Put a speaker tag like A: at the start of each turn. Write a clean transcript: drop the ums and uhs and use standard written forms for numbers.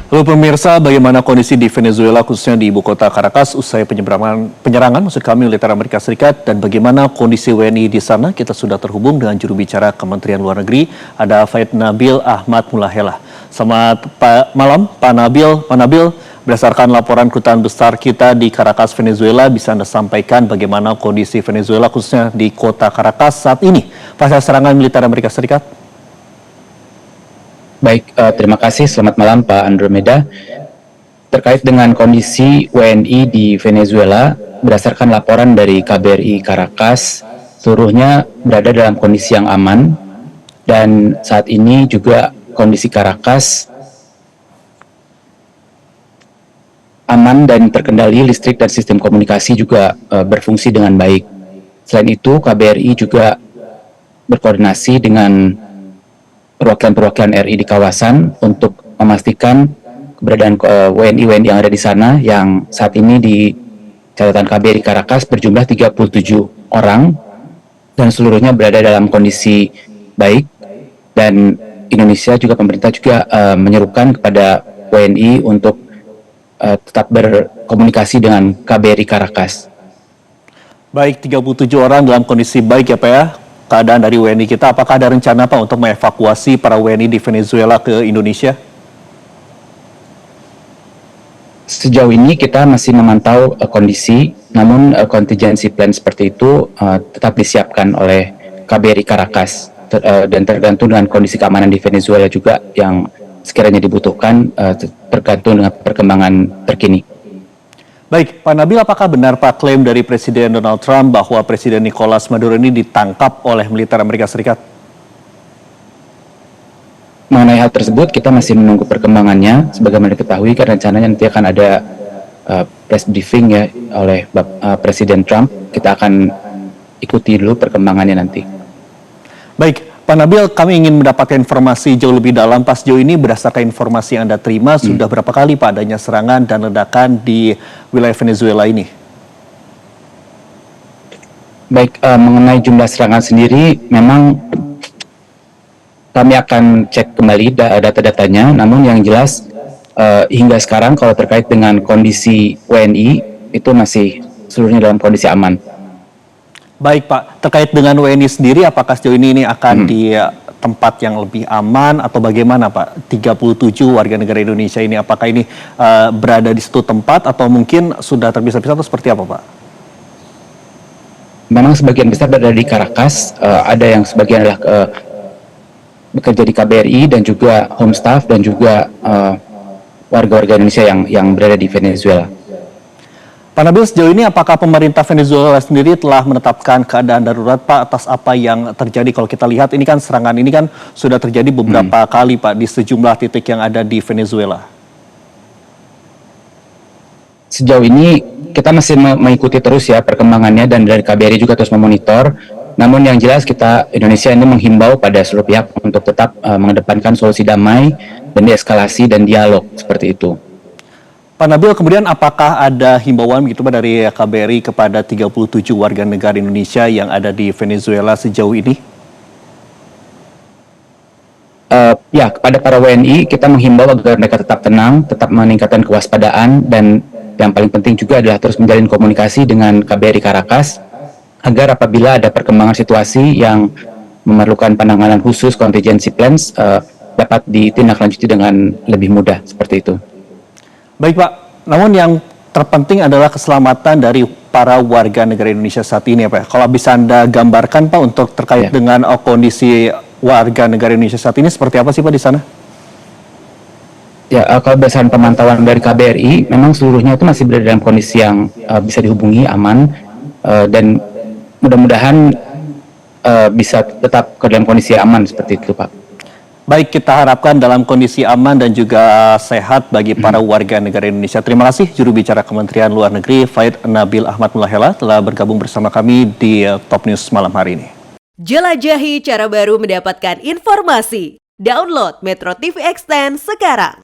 A: Halo pemirsa, bagaimana kondisi di Venezuela khususnya di ibu kota Caracas usai penyerangan militer Amerika Serikat dan bagaimana kondisi WNI di sana? Kita sudah terhubung dengan juru bicara Kementerian Luar Negeri, ada Faid Nabil Ahmad Mulahela. Selamat malam Pak Nabil. Pak Nabil, berdasarkan laporan kedutaan besar kita di Caracas, Venezuela, bisa Anda sampaikan bagaimana kondisi Venezuela khususnya di kota Caracas saat ini pasca serangan militer Amerika Serikat?
B: Baik, terima kasih. Selamat malam Pak Andromeda. Terkait dengan kondisi WNI di Venezuela, berdasarkan laporan dari KBRI Caracas, seluruhnya berada dalam kondisi yang aman. Dan saat ini juga kondisi Caracas aman dan terkendali, listrik dan sistem komunikasi juga berfungsi dengan baik. Selain itu, KBRI juga berkoordinasi dengan perwakilan-perwakilan RI di kawasan untuk memastikan keberadaan WNI yang ada di sana, yang saat ini di catatan KBRI Caracas berjumlah 37 orang dan seluruhnya berada dalam kondisi baik. Dan Indonesia juga, pemerintah juga menyerukan kepada WNI untuk tetap berkomunikasi dengan KBRI Caracas.
A: Baik, 37 orang dalam kondisi baik ya Pak ya? Keadaan dari WNI kita, apakah ada rencana Pak untuk mengevakuasi para WNI di Venezuela ke Indonesia?
B: Sejauh ini kita masih memantau kondisi, namun contingency plan seperti itu tetap disiapkan oleh KBRI Caracas dan tergantung dengan kondisi keamanan di Venezuela juga yang sekiranya dibutuhkan, tergantung dengan perkembangan terkini.
A: Baik, Pak Nabil, apakah benar Pak klaim dari Presiden Donald Trump bahwa Presiden Nicolas Maduro ini ditangkap oleh militer Amerika Serikat?
B: Mengenai hal tersebut, kita masih menunggu perkembangannya. Sebagaimana diketahui, kan rencananya nanti akan ada press briefing ya oleh Presiden Trump. Kita akan ikuti dulu perkembangannya nanti.
A: Baik, Pak Nabil, kami ingin mendapatkan informasi jauh lebih dalam. Pas sejauh ini berdasarkan informasi yang Anda terima, sudah berapa kali Pak adanya serangan dan ledakan di wilayah Venezuela ini?
B: Baik, mengenai jumlah serangan sendiri, memang kami akan cek kembali data-datanya. Namun yang jelas hingga sekarang kalau terkait dengan kondisi WNI itu masih seluruhnya dalam kondisi aman.
A: Baik Pak, terkait dengan WNI sendiri, apakah sejauh ini akan di tempat yang lebih aman atau bagaimana Pak? 37 warga negara Indonesia ini, apakah ini berada di satu tempat atau mungkin sudah terpisah-pisah atau seperti apa Pak?
B: Memang sebagian besar berada di Caracas, ada yang sebagian adalah bekerja di KBRI dan juga home staff dan juga warga-warga Indonesia yang berada di Venezuela.
A: Pak Nabil, sejauh ini apakah pemerintah Venezuela sendiri telah menetapkan keadaan darurat Pak atas apa yang terjadi? Kalau kita lihat ini kan serangan ini kan sudah terjadi beberapa kali Pak di sejumlah titik yang ada di Venezuela.
B: Sejauh ini kita masih mengikuti terus ya perkembangannya dan dari KBRI juga terus memonitor. Namun yang jelas Indonesia ini menghimbau pada seluruh pihak untuk tetap mengedepankan solusi damai dan deeskalasi dan dialog seperti itu.
A: Pak Nabil, kemudian apakah ada himbauan begitu Pak dari KBRI kepada 37 warga negara Indonesia yang ada di Venezuela sejauh ini?
B: Ya, kepada para WNI kita menghimbau agar mereka tetap tenang, tetap meningkatkan kewaspadaan, dan yang paling penting juga adalah terus menjalin komunikasi dengan KBRI Caracas agar apabila ada perkembangan situasi yang memerlukan penanganan khusus contingency plans dapat ditindaklanjuti dengan lebih mudah seperti itu.
A: Baik Pak, namun yang terpenting adalah keselamatan dari para warga negara Indonesia saat ini ya Pak. Kalau bisa Anda gambarkan Pak untuk terkait dengan kondisi warga negara Indonesia saat ini seperti apa sih Pak di sana?
B: Ya, kalau berdasarkan pemantauan dari KBRI, memang seluruhnya itu masih berada dalam kondisi yang bisa dihubungi, aman, dan mudah-mudahan bisa tetap ke dalam kondisi aman seperti itu Pak.
A: Baik, kita harapkan dalam kondisi aman dan juga sehat bagi para warga negara Indonesia. Terima kasih juru bicara Kementerian Luar Negeri Faid Nabil Ahmad Mulahela telah bergabung bersama kami di Top News malam hari ini.
C: Jelajahi cara baru mendapatkan informasi. Download Metro TV Extend sekarang.